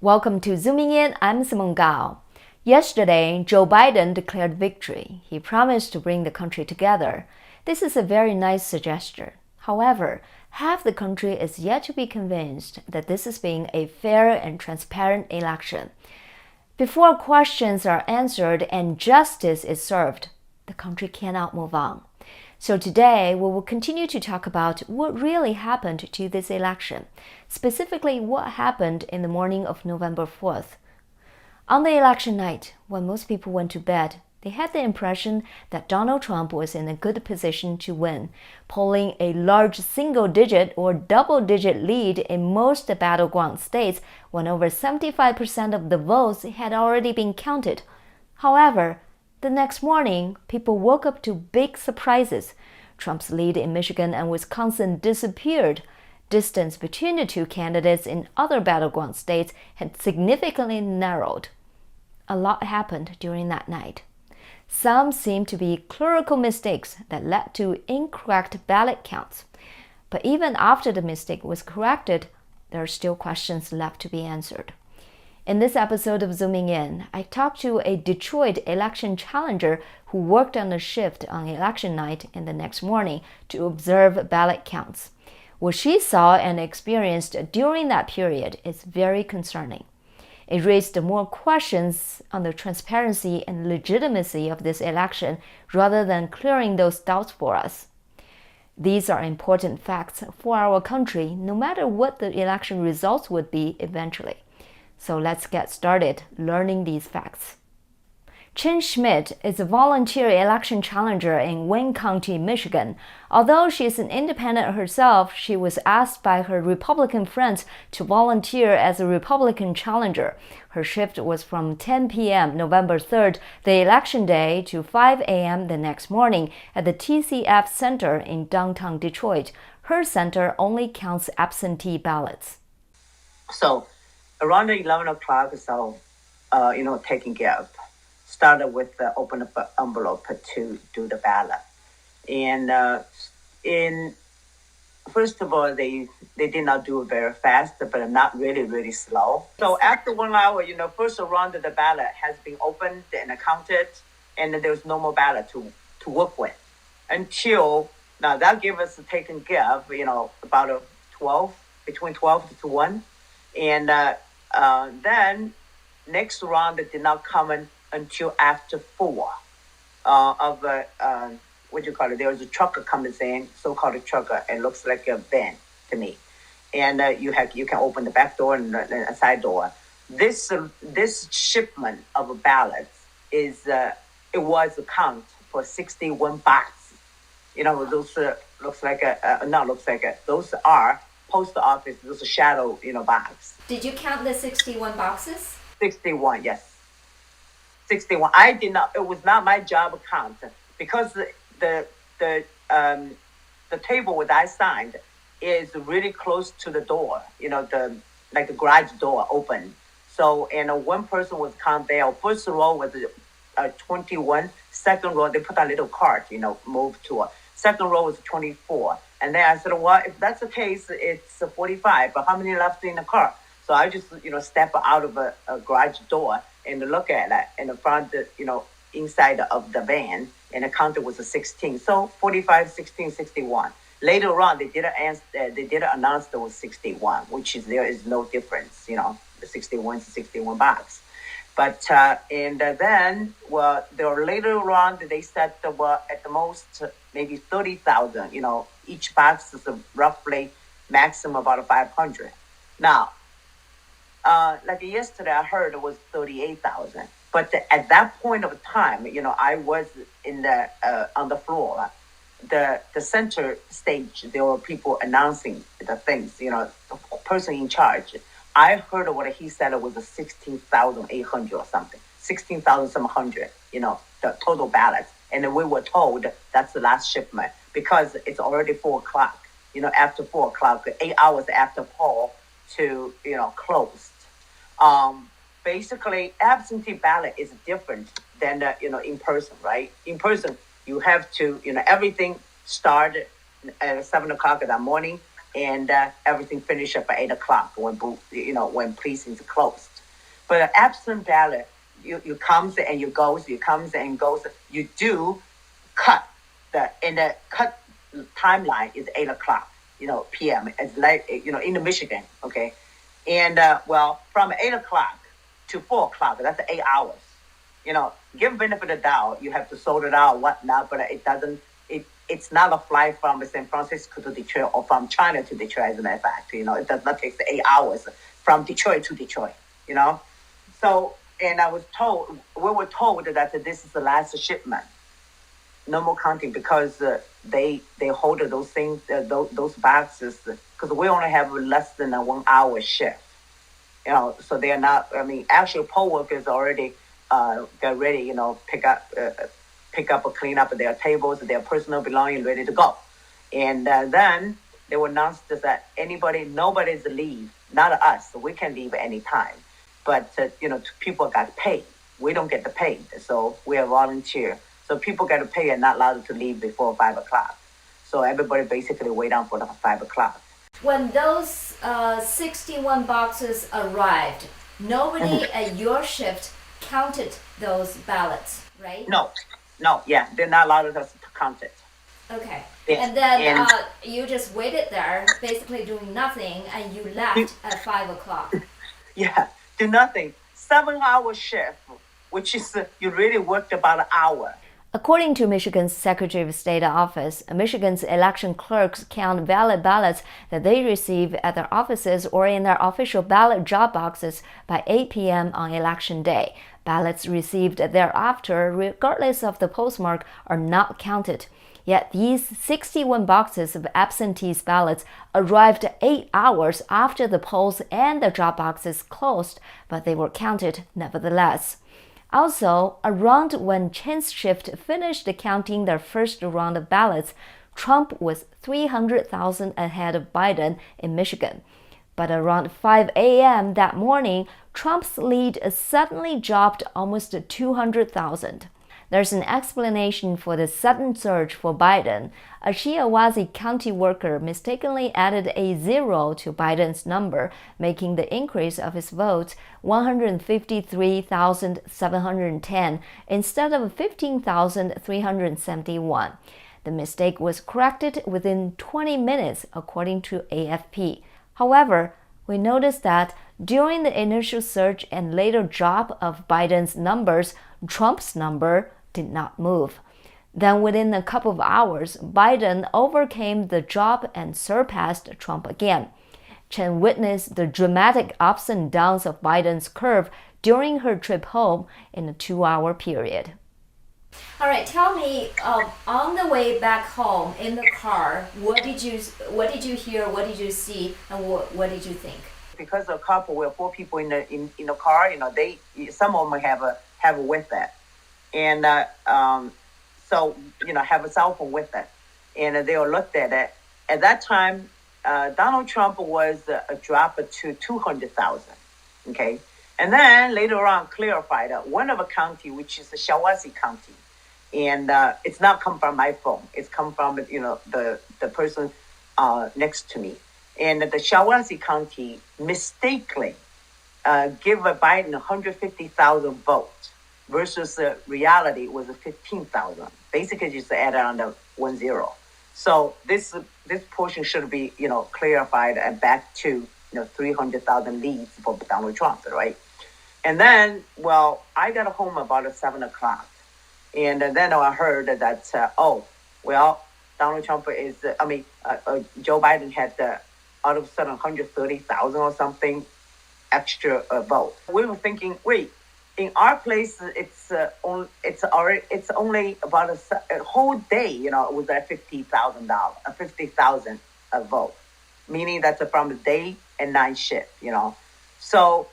Welcome to Zooming In. I'm Simone Gao. Yesterday, Joe Biden declared victory. He promised to bring the country together. This is a very nice suggestion. However, half the country is yet to be convinced that this is being a fair and transparent election. Before questions are answered and justice is served, the country cannot move on. So today, we will continue to talk about what really happened to this election, specifically what happened in the morning of November 4th. On the election night, when most people went to bed, they had the impression that Donald Trump was in a good position to win, polling a large single-digit or double-digit lead in most battleground states when over 75% of the votes had already been counted. However, the next morning, people woke up to big surprises. Trump's lead in Michigan and Wisconsin disappeared. Distance between the two candidates in other battleground states had significantly narrowed. A lot happened during that night. Some seemed to be clerical mistakes that led to incorrect ballot counts. But even after the mistake was corrected, there are still questions left to be answered. In this episode of Zooming In, I talked to a Detroit election challenger who worked on a shift on election night and the next morning to observe ballot counts. What she saw and experienced during that period is very concerning. It raised more questions on the transparency and legitimacy of this election rather than clearing those doubts for us. These are important facts for our country, no matter what the election results would be eventually. So let's get started learning these facts. Chen Schmidt is a volunteer election challenger in Wayne County, Michigan. Although she is an independent herself, she was asked by her Republican friends to volunteer as a Republican challenger. Her shift was from 10 p.m. November 3rd, the election day, to 5 a.m. the next morning at the TCF Center in downtown Detroit. Her center only counts absentee ballots. So around 11 o'clock, taking care of. Started with the open up envelope to do the ballot. And first of all, they did not do it very fast, but not really slow. So after 1 hour, first round of the ballot has been opened and counted, and there's no more ballot to work with. Now that gave us taken care of, about between 12 to 1. And then next round did not come until after 4 There was a trucker coming in, so-called trucker. It looks like a van to me. And you can open the back door and the side door. This shipment of ballots it was a count for 61 boxes. Those those are post office, those are shadow, box. Did you count the 61 boxes? 61, yes. 61. I did not. It was not my job to count because the table that I signed is really close to the door. The garage door open. So one person was count there. First row was 21. Second row they put a little cart. Moved to. Second row was 24. And then I said, well, if that's the case, it's 45. But how many left in the car? So I just, step out of a garage door and look at it in the front, inside of the van, and the counter was a 16. So 45, 16, 61. Later on, they did announce there was 61, which is there is no difference. The 61 is 61 box. But then later on they said at the most maybe 30,000. Each box is roughly maximum about 500. Now. Yesterday, I heard it was 38,000. But at that point of time, I was on the floor, the center stage. There were people announcing the things. The person in charge. I heard what he said it was 16,800 or something, 16,700. The total ballots, and we were told that's the last shipment because it's already 4 o'clock. After 4 o'clock, 8 hours after poll to closed. Basically, absentee ballot is different than in person, right? In person, you have to everything start at 7 o'clock in the morning, and everything finish up at 8 o'clock when precincts closed. But an absent ballot, you comes and you goes, you comes and goes. You do cut and the cut timeline is 8 o'clock, p.m. It's like in the Michigan, okay, and from 8 o'clock to 4 o'clock, that's 8 hours. Give benefit of the doubt, you have to sort it out, whatnot, but it doesn't. It's not a flight from San Francisco to Detroit or from China to Detroit. As a matter of fact, it does not take the 8 hours from Detroit to Detroit. So, and we were told that this is the last shipment. No more counting because they hold those things, those boxes, because we only have less than a 1 hour shift. So they are not. I mean, actual poll workers already got ready. Pick up or clean up their tables, their personal belongings, ready to go. And then they will announce that nobody's leave, not us. So we can leave any time. But people got paid. We don't get the pay, so we are volunteer. So people get to pay and not allowed to leave before 5 o'clock. So everybody basically wait down for the 5 o'clock. When those 61 boxes arrived, nobody at your shift counted those ballots, right? No, yeah, they're not allowed us to count it. Okay. Yes. And then you just waited there, basically doing nothing, and you left at 5 o'clock. Yeah, do nothing. 7-hour shift, which is you really worked about an hour. According to Michigan's Secretary of State office, Michigan's election clerks count valid ballots that they receive at their offices or in their official ballot drop boxes by 8 p.m. on election day. Ballots received thereafter, regardless of the postmark, are not counted. Yet these 61 boxes of absentee ballots arrived 8 hours after the polls and the drop boxes closed, but they were counted nevertheless. Also, around when Chen's shift finished counting their first round of ballots, Trump was 300,000 ahead of Biden in Michigan. But around 5 a.m. that morning, Trump's lead suddenly dropped almost 200,000. There's an explanation for the sudden surge for Biden. A Shiawassee County worker mistakenly added a 0 to Biden's number, making the increase of his votes 153,710 instead of 15,371. The mistake was corrected within 20 minutes, according to AFP. However, we noticed that during the initial surge and later drop of Biden's numbers, Trump's number did not move. Then within a couple of hours, Biden overcame the drop and surpassed Trump again. Chen witnessed the dramatic ups and downs of Biden's curve during her trip home in a 2-hour period. All right, tell me, on the way back home in the car, what did you hear, what did you see, and what did you think? Because the couple were 4 people in the car, some of them have with that, and so have a cell phone with it, and they all looked at it. At that time, Donald Trump was a drop to 200,000. Okay, and then later on clarified one of a county, which is the Shiawassee County. And it's not come from my phone. It's come from the person next to me. And the Shiawassee County mistakenly give Biden 150,000 votes versus the reality was 15,000. Basically, just add on the 10. So this portion should be clarified and back to 300,000 leads for Donald Trump, right? And then I got home about 7 o'clock. And then I heard that, Donald Trump is, Joe Biden had out of 130,000 or something extra vote. We were thinking, wait, in our place, it's only about a whole day, it was at $50,000 vote, meaning that's from the day and night shift, So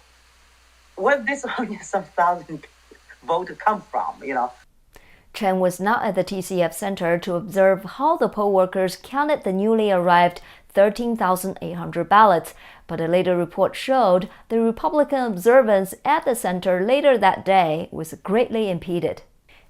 where this 100,000 vote come from, Chen was not at the TCF Center to observe how the poll workers counted the newly arrived 13,800 ballots, but a later report showed the Republican observance at the center later that day was greatly impeded.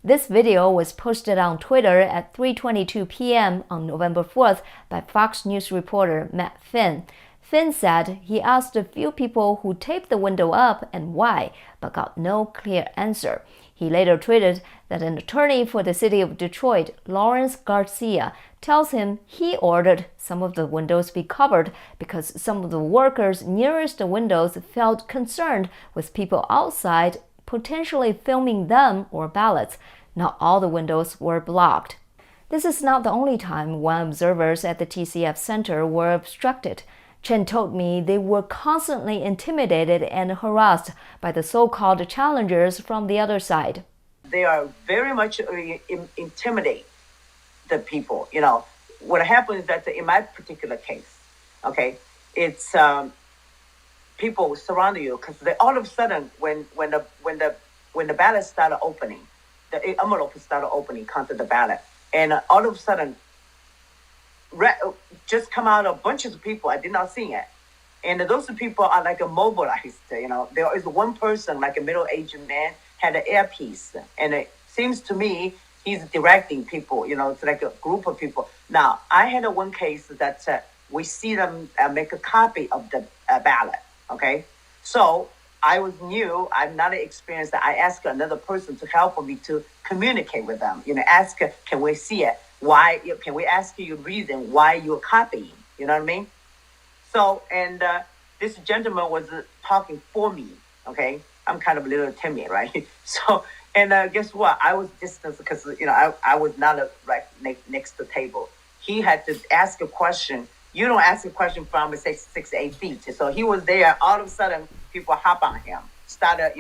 This video was posted on Twitter at 3:22 p.m. on November 4th by Fox News reporter Matt Finn. Finn said he asked a few people who taped the window up and why, but got no clear answer. He later tweeted that an attorney for the city of Detroit, Lawrence Garcia, tells him he ordered some of the windows be covered because some of the workers nearest the windows felt concerned with people outside potentially filming them or ballots. Not all the windows were blocked. This is not the only time when observers at the TCF Center were obstructed. Chen told me they were constantly intimidated and harassed by the so-called challengers from the other side. They are very much intimidate the people. What happens is that in my particular case, okay, it's people surround you because they all of a sudden when the ballot started opening, the envelope started opening, counted the ballot, and all of a sudden just come out a bunch of people I did not see it. And those people are like immobilized. There is one person, like a middle-aged man, had an earpiece. And it seems to me he's directing people, it's like a group of people. Now, I had one case that we see them make a copy of the ballot, okay? So I'm not experienced. I asked another person to help me to communicate with them. Ask, can we see it? Why? Can we ask you a reason why you're copying? You know what I mean? So, and this gentleman was talking for me, okay? I'm kind of a little timid, right? So, and guess what? I was distant because, I was not right next to the table. He had to ask a question. You don't ask a question from 6 to 8 feet. So he was there. All of a sudden, people hop on him, started,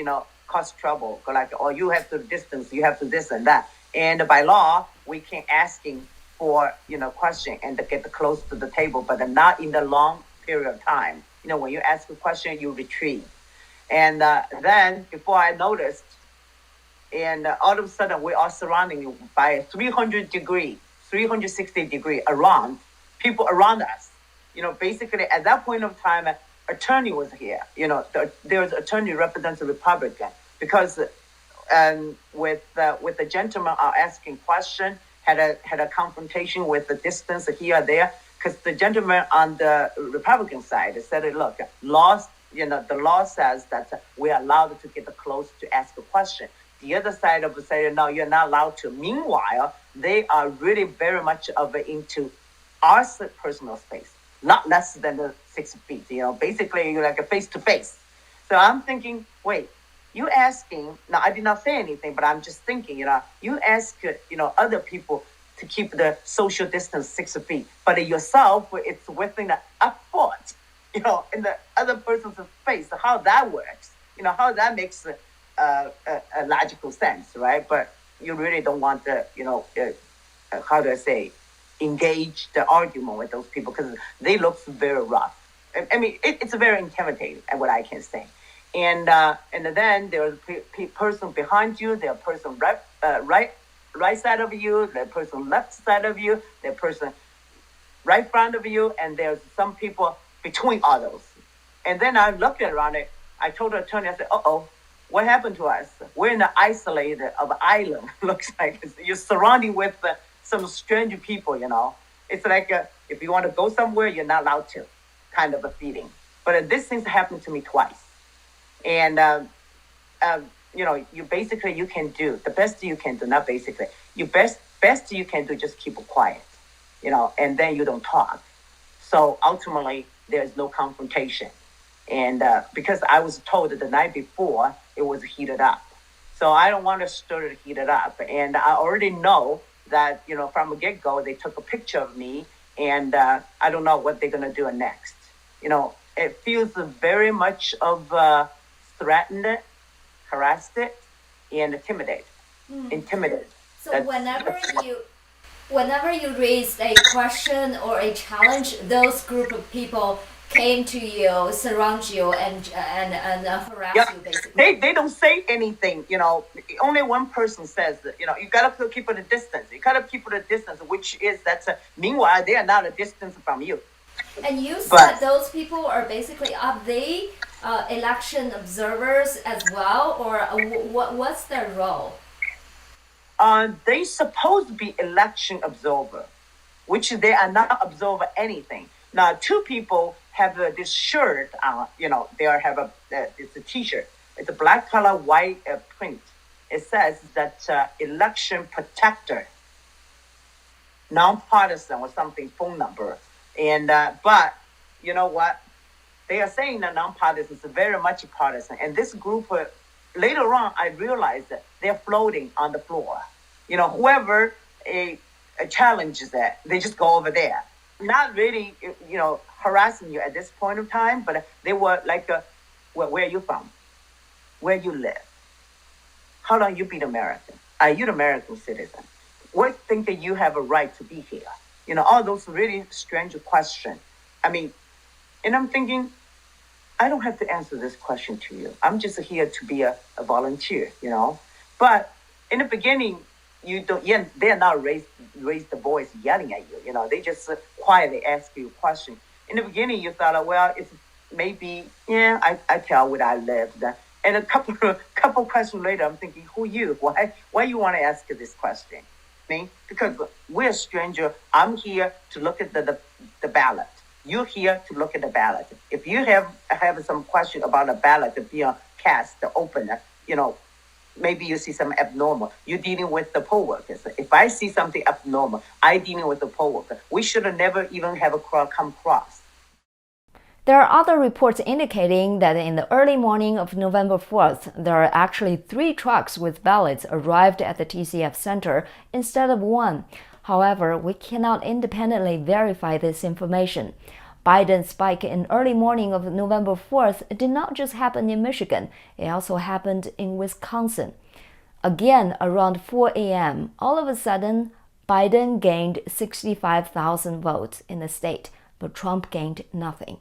cause trouble. Go like, oh, you have to distance, you have to this and that. And by law, we can't asking for, question and to get close to the table, but not in the long period of time. When you ask a question, you retreat. And then before I noticed, and all of a sudden we are surrounding by a 360 degree around, people around us. Basically at that point of time, attorney was here. There was attorney represents the Republican because with the gentleman asking question, had a confrontation with the distance here or there, because the gentleman on the Republican side said, look, the law says that we are allowed to get close to ask a question. The other side of the say, no, you're not allowed to. Meanwhile, they are really very much into our personal space, not less than the 6 feet. Basically you're like a face to face. So I'm thinking, wait, you asking, now I did not say anything, but I'm just thinking, you ask, other people to keep the social distance 6 feet, but yourself, it's within a foot, in the other person's face. How that works, how that makes a logical sense, right? But you really don't want to, how do I say, engage the argument with those people because they look very rough. I mean, it's very intimidating, what I can say. And then there's a person behind you, there's a person right side of you, the person left side of you, the person right front of you, and there's some people between all those. And then I looked around it. I told the attorney, I said, what happened to us? We're in an isolated island. Looks like you're surrounded with some strange people, It's like if you want to go somewhere, you're not allowed to, kind of a feeling. But this thing's happened to me twice. And, you can do the best you can do, not basically. Best you can do, just keep it quiet, and then you don't talk. So ultimately, there's no confrontation. And because I was told that the night before, it was heated up. So I don't want to stir it heated up. And I already know that, from the get-go, they took a picture of me, and I don't know what they're going to do next. It feels very much of threatened, harassed, and intimidated. So whenever you raised a question or a challenge, those group of people came to you, surround you, and harass you, basically. They don't say anything. Only one person says that, you gotta keep it a distance. You gotta keep it a distance, which is meanwhile they are not a distance from you. And you said those people are basically, are they election observers as well, or what's their role? They supposed to be election observer, which they are not observer anything. Now, two people have this shirt on. They have it's a T-shirt. It's a black color, white print. It says that election protector, nonpartisan or something phone number. And but you know what? They are saying that nonpartisan is very much partisan. And this group, later on, I realized that they're floating on the floor. Whoever challenges that, they just go over there. Not really, harassing you at this point of time, but they were like, where are you from? Where you live? How long you been American? Are you an American citizen? What think that you have a right to be here? All those really strange questions. And I'm thinking, I don't have to answer this question to you. I'm just here to be a volunteer, But in the beginning, they're not raise the voice yelling at you, They just quietly ask you a question. In the beginning, you thought, well, it's maybe, I tell where I live. And a couple questions later, I'm thinking, who you? Why you want to ask this question? Because we're stranger. I'm here to look at the ballot. You're here to look at the ballot. If you have some question about a ballot being cast, open, maybe you see some abnormal. You're dealing with the poll workers. If I see something abnormal, I dealing with the poll worker. We should have never even have a crowd come across. There are other reports indicating that in the early morning of November 4th, there are actually 3 trucks with ballots arrived at the TCF Center instead of 1. However, we cannot independently verify this information. Biden's spike in early morning of November 4th did not just happen in Michigan, it also happened in Wisconsin. Again, around 4 a.m., all of a sudden, Biden gained 65,000 votes in the state, but Trump gained nothing.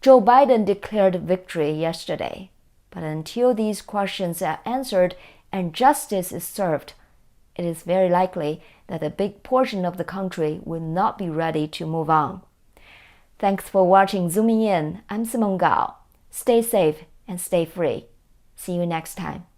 Joe Biden declared victory yesterday, but until these questions are answered and justice is served, it is very likely that a big portion of the country will not be ready to move on. Thanks for watching Zooming In. I'm Simone Gao. Stay safe and stay free. See you next time.